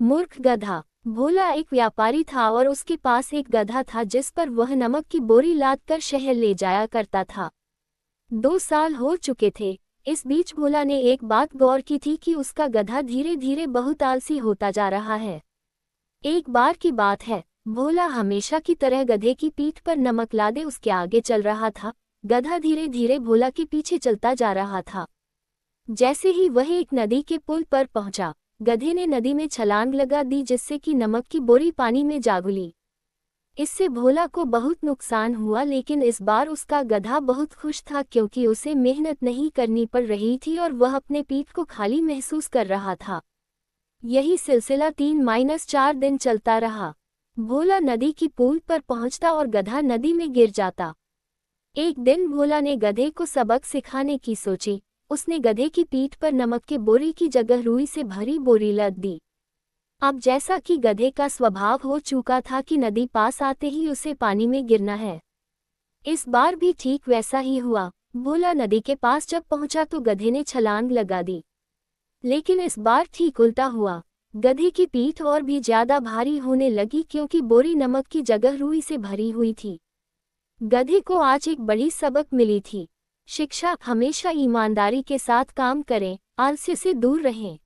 मूर्ख गधा। भोला एक व्यापारी था और उसके पास एक गधा था जिस पर वह नमक की बोरी लाद कर शहर ले जाया करता था। 2 साल हो चुके थे। इस बीच भोला ने एक बात गौर की थी कि उसका गधा धीरे धीरे बहुत आलसी होता जा रहा है। एक बार की बात है, भोला हमेशा की तरह गधे की पीठ पर नमक लादे उसके आगे चल रहा था। गधा धीरे धीरे भोला के पीछे चलता जा रहा था। जैसे ही वह एक नदी के पुल पर पहुंचा, गधे ने नदी में छलांग लगा दी जिससे कि नमक की बोरी पानी में जा घुली। इससे भोला को बहुत नुकसान हुआ, लेकिन इस बार उसका गधा बहुत खुश था क्योंकि उसे मेहनत नहीं करनी पड़ रही थी और वह अपने पीठ को खाली महसूस कर रहा था। यही सिलसिला 3-4 दिन चलता रहा। भोला नदी की पुल पर पहुंचता और गधा नदी में गिर जाता। एक दिन भोला ने गधे को सबक सिखाने की सोची। उसने गधे की पीठ पर नमक के बोरी की जगह रुई से भरी बोरी लद दी। अब जैसा कि गधे का स्वभाव हो चुका था कि नदी पास आते ही उसे पानी में गिरना है, इस बार भी ठीक वैसा ही हुआ। भोला नदी के पास जब पहुंचा तो गधे ने छलांग लगा दी, लेकिन इस बार ठीक उल्टा हुआ। गधे की पीठ और भी ज्यादा भारी होने लगी क्योंकि बोरी नमक की जगह रुई से भरी हुई थी। गधे को आज एक बड़ी सबक मिली थी। शिक्षा, हमेशा ईमानदारी के साथ काम करें, आलस्य से दूर रहें।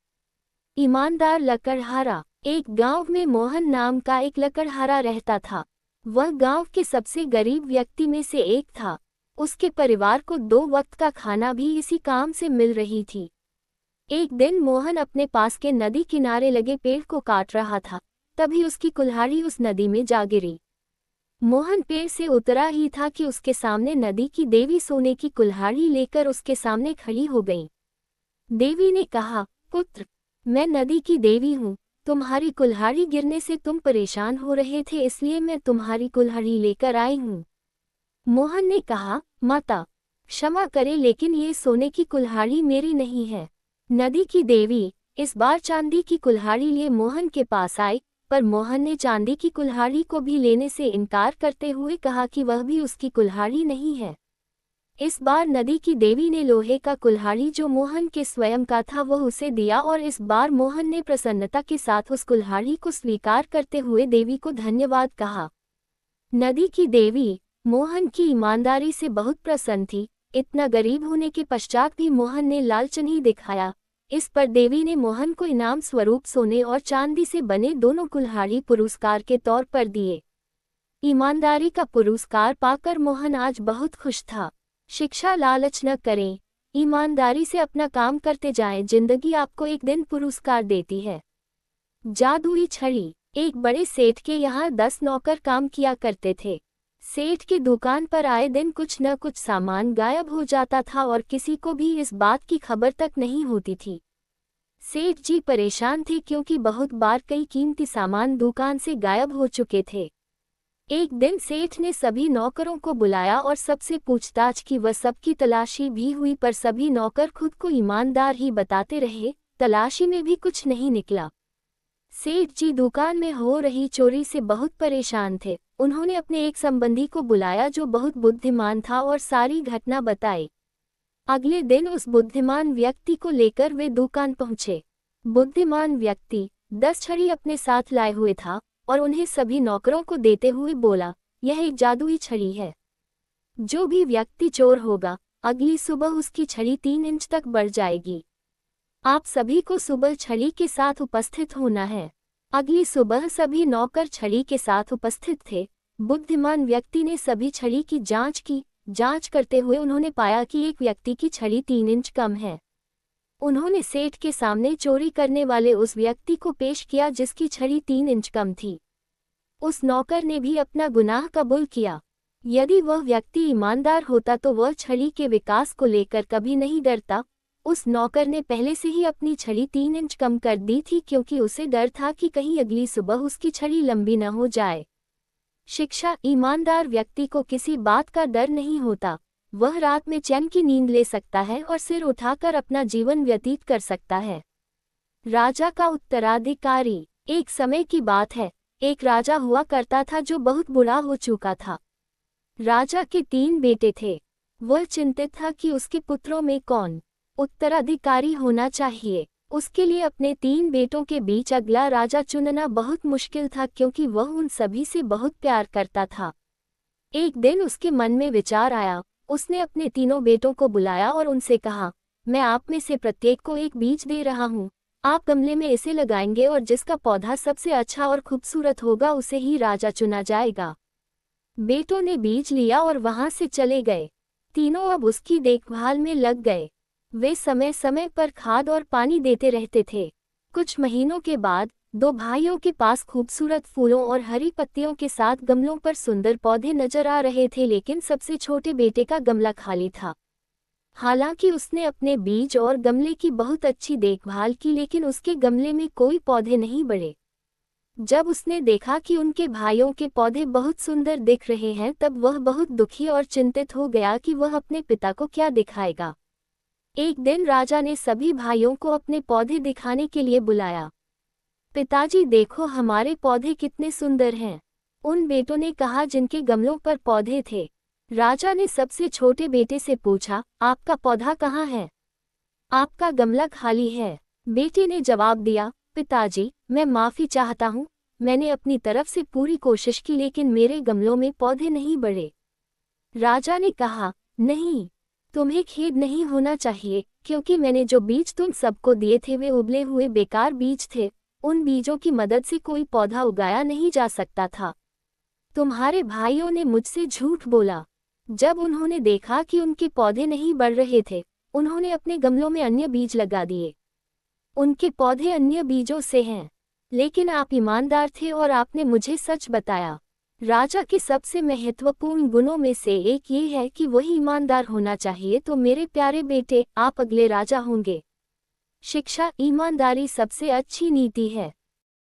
ईमानदार लकड़हारा। एक गांव में मोहन नाम का एक लकड़हारा रहता था। वह गांव के सबसे गरीब व्यक्ति में से एक था। उसके परिवार को 2 वक्त का खाना भी इसी काम से मिल रही थी। एक दिन मोहन अपने पास के नदी किनारे लगे पेड़ को काट रहा था, तभी उसकी कुल्हाड़ी उस नदी में जा गिरी। मोहन पेड़ से उतरा ही था कि उसके सामने नदी की देवी सोने की कुल्हाड़ी लेकर उसके सामने खड़ी हो गई। देवी ने कहा, पुत्र, मैं नदी की देवी हूँ। तुम्हारी कुल्हाड़ी गिरने से तुम परेशान हो रहे थे, इसलिए मैं तुम्हारी कुल्हाड़ी लेकर आई हूँ। मोहन ने कहा, माता क्षमा करे, लेकिन ये सोने की कुल्हाड़ी मेरी नहीं है। नदी की देवी इस बार चांदी की कुल्हाड़ी लिए मोहन के पास आई, पर मोहन ने चांदी की कुल्हाड़ी को भी लेने से इनकार करते हुए कहा कि वह भी उसकी कुल्हाड़ी नहीं है। इस बार नदी की देवी ने लोहे का कुल्हाड़ी जो मोहन के स्वयं का था वह उसे दिया और इस बार मोहन ने प्रसन्नता के साथ उस कुल्हाड़ी को स्वीकार करते हुए देवी को धन्यवाद कहा। नदी की देवी मोहन की ईमानदारी से बहुत प्रसन्न थी। इतना गरीब होने के पश्चात भी मोहन ने लालच नहीं दिखाया। इस पर देवी ने मोहन को इनाम स्वरूप सोने और चांदी से बने दोनों कुल्हाड़ी पुरस्कार के तौर पर दिए। ईमानदारी का पुरस्कार पाकर मोहन आज बहुत खुश था। शिक्षा, लालच न करें, ईमानदारी से अपना काम करते जाएं, जिंदगी आपको एक दिन पुरस्कार देती है। जादुई छड़ी। एक बड़े सेठ के यहाँ 10 नौकर काम किया करते थे। सेठ की दुकान पर आए दिन कुछ न कुछ सामान गायब हो जाता था और किसी को भी इस बात की खबर तक नहीं होती थी। सेठ जी परेशान थे क्योंकि बहुत बार कई कीमती सामान दुकान से गायब हो चुके थे। एक दिन सेठ ने सभी नौकरों को बुलाया और सबसे पूछताछ की। वह सबकी तलाशी भी हुई, पर सभी नौकर खुद को ईमानदार ही बताते रहे। तलाशी में भी कुछ नहीं निकला। सेठ जी दुकान में हो रही चोरी से बहुत परेशान थे। उन्होंने अपने एक संबंधी को बुलाया जो बहुत बुद्धिमान था और सारी घटना बताई। अगले दिन उस बुद्धिमान व्यक्ति को लेकर वे दुकान पहुंचे। बुद्धिमान व्यक्ति 10 छड़ी अपने साथ लाए हुए था और उन्हें सभी नौकरों को देते हुए बोला, यह एक जादुई छड़ी है। जो भी व्यक्ति चोर होगा, अगली सुबह उसकी छड़ी 3 इंच तक बढ़ जाएगी। आप सभी को सुबह छड़ी के साथ उपस्थित होना है। अगली सुबह सभी नौकर छड़ी के साथ उपस्थित थे। बुद्धिमान व्यक्ति ने सभी छड़ी की जांच की। जांच करते हुए उन्होंने पाया कि एक व्यक्ति की छड़ी 3 इंच कम है। उन्होंने सेठ के सामने चोरी करने वाले उस व्यक्ति को पेश किया जिसकी छड़ी 3 इंच कम थी। उस नौकर ने भी अपना गुनाह कबूल किया। यदि वह व्यक्ति ईमानदार होता तो वह छड़ी के विकास को लेकर कभी नहीं डरता। उस नौकर ने पहले से ही अपनी छड़ी 3 इंच कम कर दी थी क्योंकि उसे डर था कि कहीं अगली सुबह उसकी छड़ी लंबी न हो जाए। शिक्षा, ईमानदार व्यक्ति को किसी बात का डर नहीं होता। वह रात में चैन की नींद ले सकता है और सिर उठाकर अपना जीवन व्यतीत कर सकता है। राजा का उत्तराधिकारी। एक समय की बात है, एक राजा हुआ करता था जो बहुत बूढ़ा हो चुका था। राजा के 3 बेटे थे। वह चिंतित था कि उसके पुत्रों में कौन उत्तराधिकारी होना चाहिए। उसके लिए अपने 3 बेटों के बीच अगला राजा चुनना बहुत मुश्किल था क्योंकि वह उन सभी से बहुत प्यार करता था। एक दिन उसके मन में विचार आया। उसने अपने तीनों बेटों को बुलाया और उनसे कहा, मैं आप में से प्रत्येक को एक बीज दे रहा हूँ। आप गमले में इसे लगाएंगे और जिसका पौधा सबसे अच्छा और खूबसूरत होगा उसे ही राजा चुना जाएगा। बेटों ने बीज लिया और वहां से चले गए। तीनों अब उसकी देखभाल में लग गए। वे समय समय पर खाद और पानी देते रहते थे। कुछ महीनों के बाद 2 भाइयों के पास खूबसूरत फूलों और हरी पत्तियों के साथ गमलों पर सुंदर पौधे नजर आ रहे थे, लेकिन सबसे छोटे बेटे का गमला खाली था। हालांकि उसने अपने बीज और गमले की बहुत अच्छी देखभाल की, लेकिन उसके गमले में कोई पौधे नहीं बढ़े। जब उसने देखा कि उनके भाइयों के पौधे बहुत सुंदर दिख रहे हैं, तब वह बहुत दुखी और चिंतित हो गया कि वह अपने पिता को क्या दिखाएगा। एक दिन राजा ने सभी भाइयों को अपने पौधे दिखाने के लिए बुलाया। पिताजी देखो, हमारे पौधे कितने सुंदर हैं, उन बेटों ने कहा जिनके गमलों पर पौधे थे। राजा ने सबसे छोटे बेटे से पूछा, आपका पौधा कहाँ है? आपका गमला खाली है। बेटे ने जवाब दिया, पिताजी मैं माफी चाहता हूँ, मैंने अपनी तरफ से पूरी कोशिश की लेकिन मेरे गमलों में पौधे नहीं बढ़े। राजा ने कहा, नहीं, तुम्हें खेद नहीं होना चाहिए, क्योंकि मैंने जो बीज तुम सबको दिए थे वे उबले हुए बेकार बीज थे। उन बीजों की मदद से कोई पौधा उगाया नहीं जा सकता था। तुम्हारे भाइयों ने मुझसे झूठ बोला। जब उन्होंने देखा कि उनके पौधे नहीं बढ़ रहे थे, उन्होंने अपने गमलों में अन्य बीज लगा दिए। उनके पौधे अन्य बीजों से हैं। लेकिन आप ईमानदार थे और आपने मुझे सच बताया। राजा के सबसे महत्वपूर्ण गुणों में से एक ये है कि वही ईमानदार होना चाहिए। तो मेरे प्यारे बेटे, आप अगले राजा होंगे। शिक्षा, ईमानदारी सबसे अच्छी नीति है।